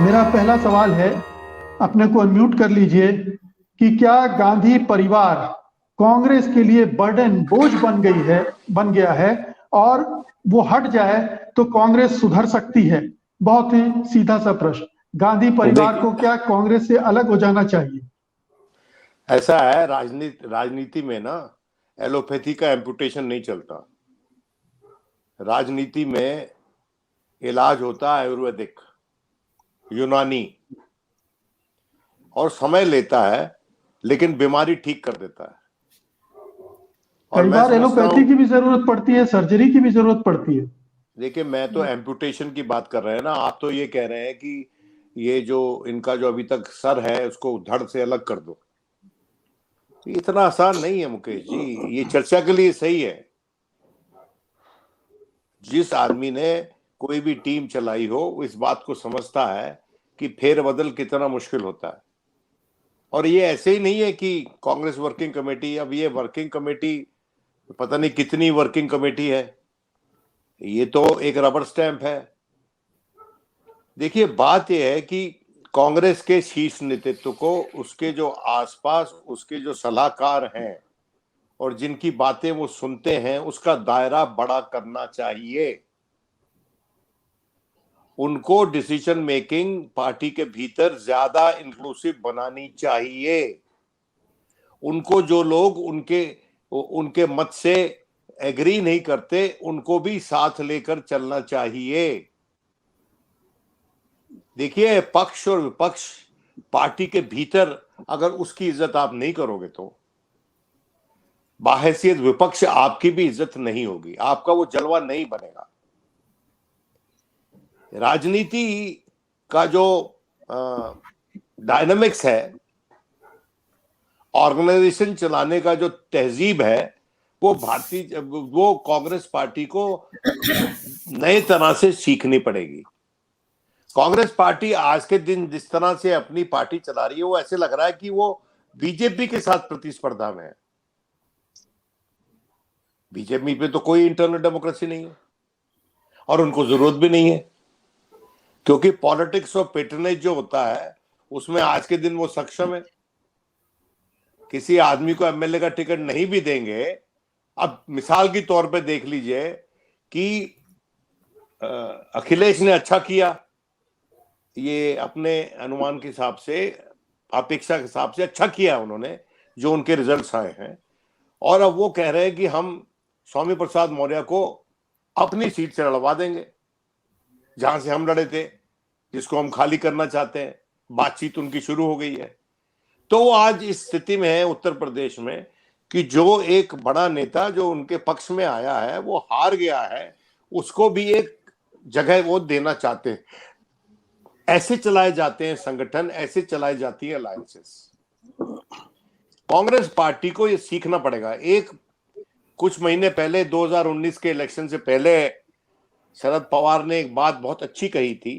मेरा पहला सवाल है, अपने को अनम्यूट कर लीजिए, कि क्या गांधी परिवार कांग्रेस के लिए बर्डन बोझ बन गया है, और वो हट जाए तो कांग्रेस सुधर सकती है? बहुत ही सीधा सा प्रश्न। गांधी परिवार को देखिए, क्या कांग्रेस से अलग हो जाना चाहिए? ऐसा है, राजनीति में ना एलोपैथी का एम्पुटेशन नहीं चलता। राजनीति में इलाज होता है आयुर्वेदिक, यूनानी, और समय लेता है, लेकिन बीमारी ठीक कर देता है। और कई मैं बार समझता एलोपैथी हूं, की भी जरूरत पड़ती है, सर्जरी की भी जरूरत पड़ती है। देखिए, मैं तो एम्पुटेशन की बात कर रहे हैं ना, आप तो ये कह रहे हैं कि ये जो इनका जो अभी तक सर है उसको धड़ से अलग कर दो। तो इतना आसान नहीं है मुकेश जी, ये चर्चा के लिए सही है। जिस आदमी ने कोई भी टीम चलाई हो वो इस बात को समझता है कि फेरबदल कितना मुश्किल होता है। और ये ऐसे ही नहीं है कि कांग्रेस वर्किंग कमेटी, अब ये वर्किंग कमेटी पता नहीं कितनी वर्किंग कमेटी है, ये तो एक रबर स्टैंप है। देखिए, बात यह है कि कांग्रेस के शीर्ष नेतृत्व को उसके जो आसपास उसके जो सलाहकार हैं और जिनकी बातें वो सुनते हैं उसका दायरा बड़ा करना चाहिए। उनको डिसीजन मेकिंग पार्टी के भीतर ज्यादा इंक्लूसिव बनानी चाहिए। उनको जो लोग उनके उनके मत से एग्री नहीं करते उनको भी साथ लेकर चलना चाहिए। देखिए, पक्ष और विपक्ष पार्टी के भीतर अगर उसकी इज्जत आप नहीं करोगे तो बाहैसियत विपक्ष आपकी भी इज्जत नहीं होगी, आपका वो जलवा नहीं बनेगा। राजनीति का जो डायनामिक्स है, ऑर्गेनाइजेशन चलाने का जो तहजीब है, वो कांग्रेस पार्टी को नए तरह से सीखनी पड़ेगी। कांग्रेस पार्टी आज के दिन जिस तरह से अपनी पार्टी चला रही है वो ऐसे लग रहा है कि वो बीजेपी के साथ प्रतिस्पर्धा में है। बीजेपी पे तो कोई इंटरनल डेमोक्रेसी नहीं है और उनको जरूरत भी नहीं है, क्योंकि पॉलिटिक्स ऑफ पेट्रनेज जो होता है उसमें आज के दिन वो सक्षम है। किसी आदमी को एमएलए का टिकट नहीं भी देंगे। अब मिसाल के तौर पे देख लीजिए कि अखिलेश ने अच्छा किया, ये अपने अनुमान के हिसाब से, अपेक्षा के हिसाब से अच्छा किया उन्होंने, जो उनके रिजल्ट्स आए हैं। और अब वो कह रहे हैं कि हम स्वामी प्रसाद मौर्य को अपनी सीट से लड़वा देंगे जहां से हम लड़े थे, जिसको हम खाली करना चाहते हैं। बातचीत उनकी शुरू हो गई है। तो वो आज इस स्थिति में है उत्तर प्रदेश में कि जो एक बड़ा नेता जो उनके पक्ष में आया है वो हार गया है, उसको भी एक जगह वो देना चाहते हैं। ऐसे चलाए जाते हैं संगठन, ऐसे चलाई जाती है अलायंसेस। कांग्रेस पार्टी को ये सीखना पड़ेगा। कुछ महीने पहले 2019 के इलेक्शन से पहले शरद पवार ने एक बात बहुत अच्छी कही थी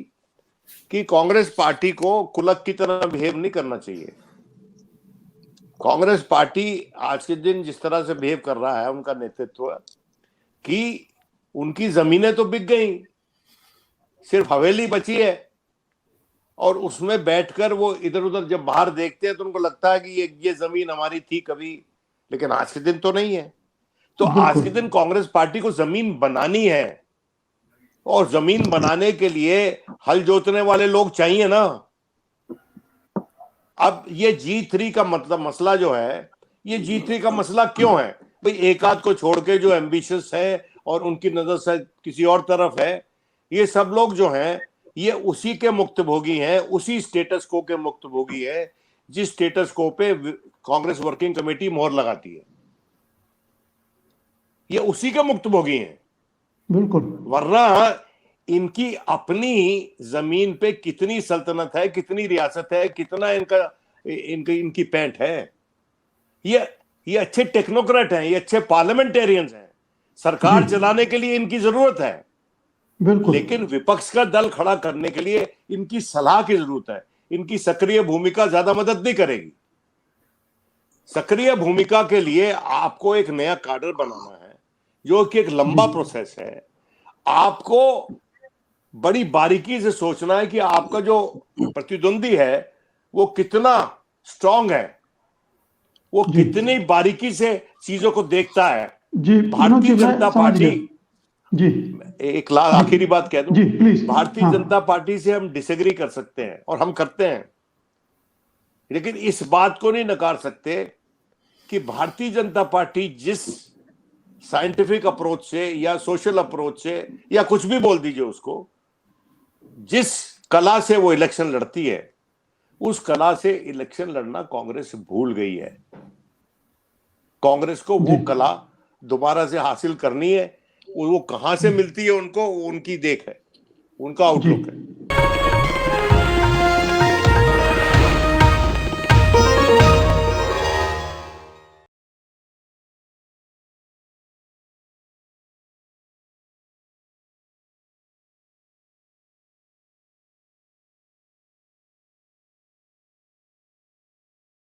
कि कांग्रेस पार्टी को कुलक की तरह बिहेव नहीं करना चाहिए। कांग्रेस पार्टी आज के दिन जिस तरह से बिहेव कर रहा है उनका नेतृत्व, कि उनकी जमीनें तो बिक गई, सिर्फ हवेली बची है, और उसमें बैठकर वो इधर उधर जब बाहर देखते हैं तो उनको लगता है कि ये जमीन हमारी थी कभी, लेकिन आज के दिन तो नहीं है। तो आज बिल्कुल। के दिन कांग्रेस पार्टी को जमीन बनानी है, और जमीन बनाने के लिए हल जोतने वाले लोग चाहिए ना। अब ये G3 का मतलब मसला जो है, ये G3 का मसला क्यों है भाई? एक आध को छोड़ के जो एम्बिशियस है और उनकी नजर से किसी और तरफ है, ये सब लोग जो हैं ये उसी के मुक्तभोगी हैं, उसी स्टेटस को के मुक्तभोगी है जिस स्टेटस को पे कांग्रेस वर्किंग कमेटी मोहर लगाती है। ये उसी के मुक्तभोगी हैं। बिल्कुल। वरना इनकी अपनी जमीन पे कितनी सल्तनत है, कितनी रियासत है, कितना इनकी पैंट है। ये अच्छे टेक्नोक्रेट हैं, ये अच्छे पार्लियामेंटेरियंस हैं, जी। सरकार चलाने के लिए इनकी जरूरत है। बिल्कुल। लेकिन विपक्ष का दल खड़ा करने के लिए इनकी सलाह की जरूरत है। इनकी सक्रिय भूमिका ज्यादा मदद नहीं करेगी। सक्रिय भूमिका के लिए आपको एक नया काडर बनाना है, जो कि एक जी। लंबा प्रोसेस है। आपको बड़ी बारीकी से सोचना है कि आपका जो प्रतिद्वंदी है वो कितना स्ट्रांग है, वो जी। कितनी बारीकी से चीजों को देखता है। जी, भारतीय जनता पार्टी, जी एक आखिरी बात कह दूं, जी प्लीज। भारतीय हाँ। जनता पार्टी से हम डिसएग्री कर सकते हैं और हम करते हैं, लेकिन इस बात को नहीं नकार सकते कि भारतीय जनता पार्टी जिस साइंटिफिक अप्रोच से या सोशल अप्रोच से या कुछ भी बोल दीजिए उसको, जिस कला से वो इलेक्शन लड़ती है, उस कला से इलेक्शन लड़ना कांग्रेस भूल गई है। कांग्रेस को वो कला दोबारा से हासिल करनी है, वो कहां से मिलती है उनको, उनकी देख है, उनका आउटलुक है।